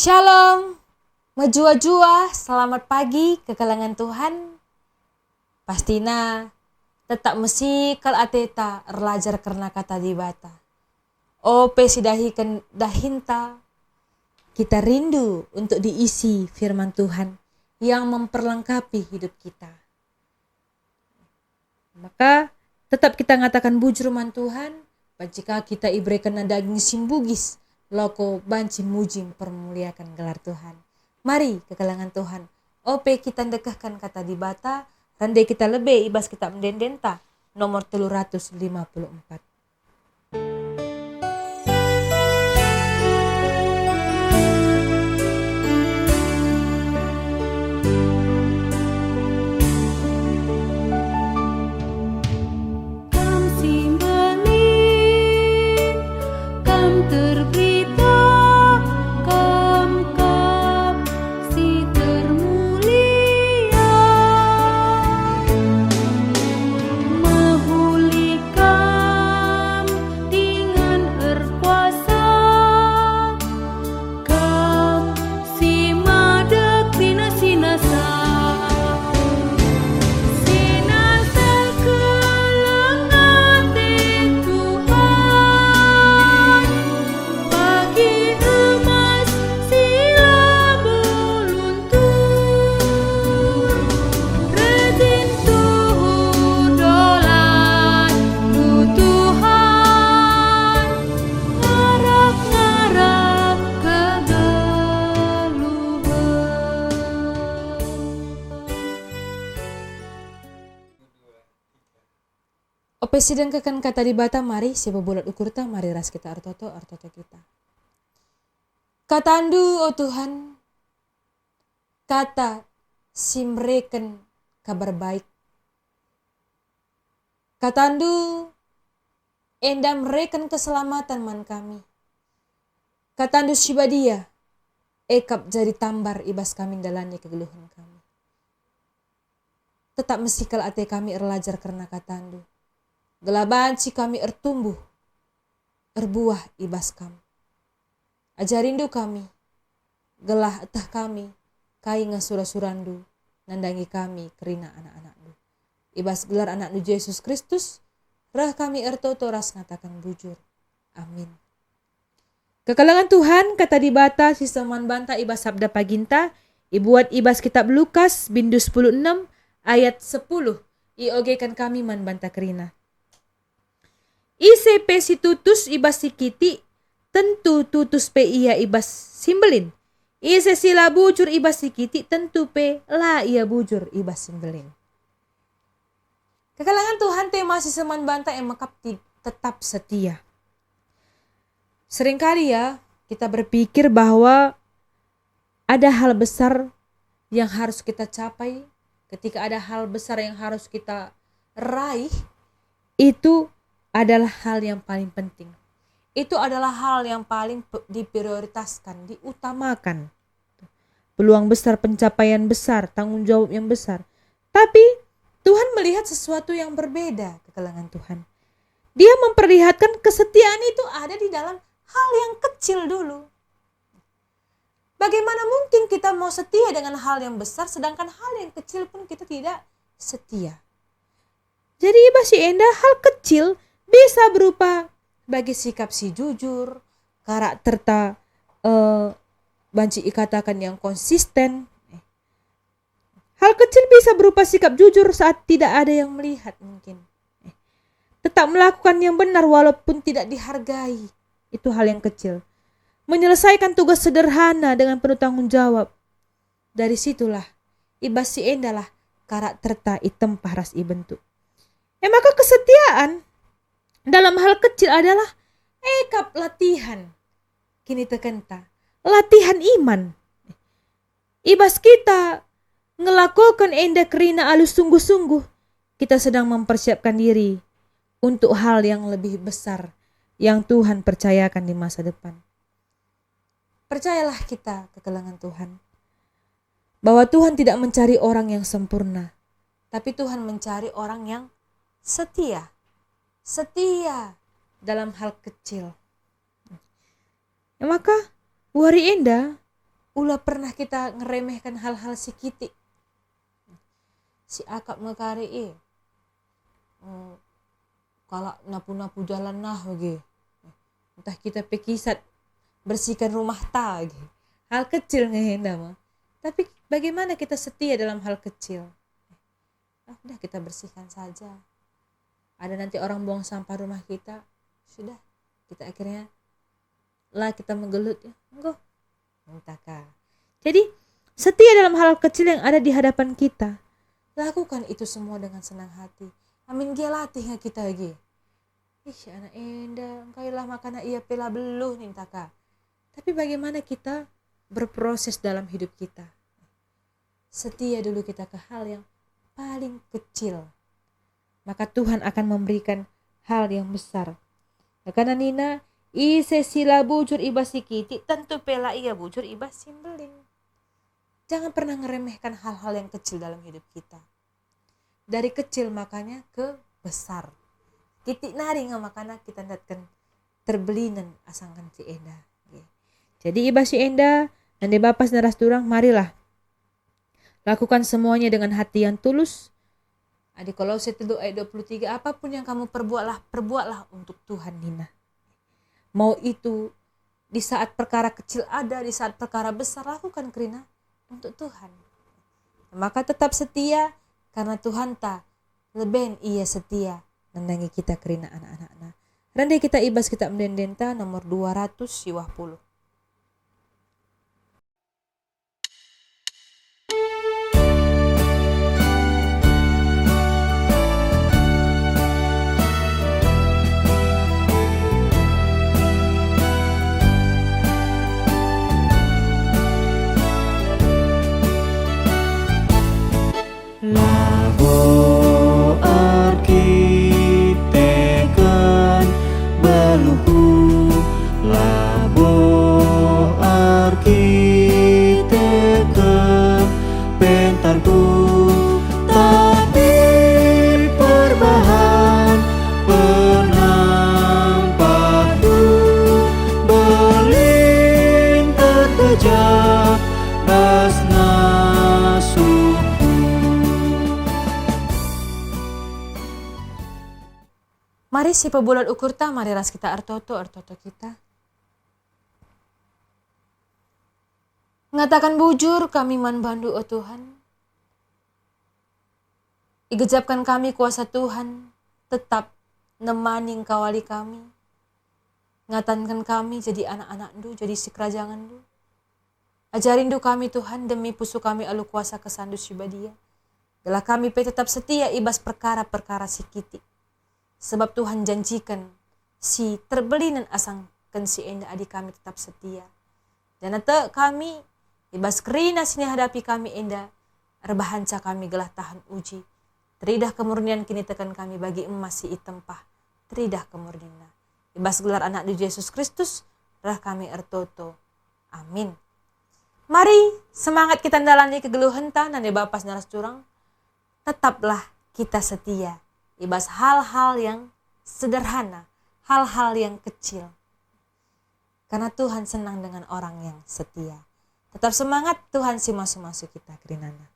Shalom, mejua-jua, selamat pagi ke kalangan Tuhan. Pastina tetap mesti kal ateta erlajar karena kata dibata. Ope sidahikan dahinta, kita rindu untuk diisi firman Tuhan yang memperlengkapi hidup kita. Maka tetap kita ngatakan bujurman Tuhan, jika kita ibrekan daging simbugis, loko banci mujing permuliakan gelar Tuhan. Mari ke kalangan Tuhan. Ope kita dekahkan kata dibata. Randai kita lebih ibas kita mendendenta. Nomor 354. Ope sidang kekan kata dibata, mari siapa bulat ukur ta, mari ras kita artoto kita. Katandu oh Tuhan, kata simreken kabar baik. Katandu endam reken keselamatan man kami. Katandu sibadia ekap jadi tambar ibas kami dalani kegeluhan kami. Tetap mesikal ate kami erlajar karena katandu. Gelabanci kami ertumbuh, erbuah ibas kami. Ajarindu kami, gelah etah kami, kai ngasura-surandu, nandangi kami kerina anak-anakdu. Ibas gelar anakdu Yesus Kristus, rah kami ertoto ras ngatakan bujur. Amin. Kekalangan Tuhan, kata dibata, sisaman banta ibas sabda paginta, ibuat ibas kitab Lukas, bindu 16, ayat 10, iogekan kami man banta kerina. Ise pe si tutus ibas sikiti, tentu tutus pe ia ibas simbelin. Ise sila bujur ibas sikiti, tentu pe la ia bujur ibas simbelin. Kekalangan Tuhan te masih seman banta yang makap tetap setia. Seringkali ya kita berpikir bahwa ada hal besar yang harus kita capai, ketika ada hal besar yang harus kita raih, itu adalah hal yang paling penting. Itu adalah hal yang paling diprioritaskan, diutamakan. Peluang besar, pencapaian besar, tanggung jawab yang besar. Tapi Tuhan melihat sesuatu yang berbeda ke kalangan Tuhan. Dia memperlihatkan kesetiaan itu ada di dalam hal yang kecil dulu. Bagaimana mungkin kita mau setia dengan hal yang besar sedangkan hal yang kecil pun kita tidak setia. Jadi ibas endah hal kecil bisa berupa bagi sikap si jujur, karakter banci ikatakan yang konsisten. Hal kecil bisa berupa sikap jujur saat tidak ada yang melihat mungkin. Tetap melakukan yang benar walaupun tidak dihargai. Itu hal yang kecil. Menyelesaikan tugas sederhana dengan penuh tanggung jawab. Dari situlah ibas si endalah karakter item paras ibentuk. Maka kesetiaan dalam hal kecil adalah ekap latihan. Kini tekenta, latihan iman. Ibas kita ngelakukan enda kerina alus sungguh-sungguh, kita sedang mempersiapkan diri untuk hal yang lebih besar yang Tuhan percayakan di masa depan. Percayalah kita ke kalangan Tuhan, bahwa Tuhan tidak mencari orang yang sempurna, tapi Tuhan mencari orang yang setia. Setia dalam hal kecil. Maka wari enda Ulah pernah kita ngeremehkan hal-hal sikiti. Si akap ngekari kalau napu-napu jalan nah ge. Entah kita pekisat bersihkan rumah ta ge. Hal kecil ngehenda mah. Tapi bagaimana kita setia dalam hal kecil? Udah kita bersihkan saja. Ada nanti orang buang sampah rumah kita, sudah kita akhirnya lah kita menggelut ya. Enggak. Entahkah. Jadi setia dalam hal kecil yang ada di hadapan kita. Lakukan itu semua dengan senang hati. Amin dia latih kita lagi. Anak enda, engkailah makana ia pela beluh nintaka. Tapi bagaimana kita berproses dalam hidup kita? Setia dulu kita ke hal yang paling kecil. Maka Tuhan akan memberikan hal yang besar. Karena Nina, ise sila bujur ibas sikiti, tentu pela ia bujur ibas simbelin. Jangan pernah ngeremehkan hal-hal yang kecil dalam hidup kita. Dari kecil makanya ke besar. Kitik nari nga makana kita datkan terbelinan asangkan si enda. Jadi ibas si enda dan di bapas naras durang, marilah lakukan semuanya dengan hati yang tulus. Di Kolose 3 ayat 23, apapun yang kamu perbuatlah untuk Tuhan Nina. Mau itu di saat perkara kecil ada, di saat perkara besar, lakukan kerina untuk Tuhan. Maka tetap setia karena Tuhan tak lebih ia setia nendangi kita kerina anak-anak. Rende kita ibas kita mendendenta nomor 250. Labo arkiteken beluhu, labo arkiteken pentarku, tapi perbahan penampakku belin terkejap basna suku. Mari si pebulan ukur ta, mari ras kita artoto kita. Ngatakan bujur kami man bandu o Tuhan. Igejapkan kami kuasa Tuhan, tetap nemaning kawali kami. Ngatankan kami jadi anak-anak du, jadi si kerajangan du. Ajarin du kami Tuhan demi pusu kami alu kuasa kesandu sibadia. Gelah kami pe tetap setia ibas perkara-perkara sikiti. Sebab Tuhan janjikan si terbelinan asangkan si enda adik kami tetap setia. Dan ate kami ibas kerina sini hadapi kami enda rebahanca kami gelah tahan uji. Teridah kemurnian kini tekan kami bagi emas si itempah. Teridah kemurnian. Ibas gelar anak di Yesus Kristus rah kami ertoto. Amin. Mari semangat kita dalani kegeluhan ta dan bapas naras curang. Tetaplah kita setia. Ibas hal-hal yang sederhana, hal-hal yang kecil. Karena Tuhan senang dengan orang yang setia. Tetap semangat, Tuhan si masu-masu kita kerinana.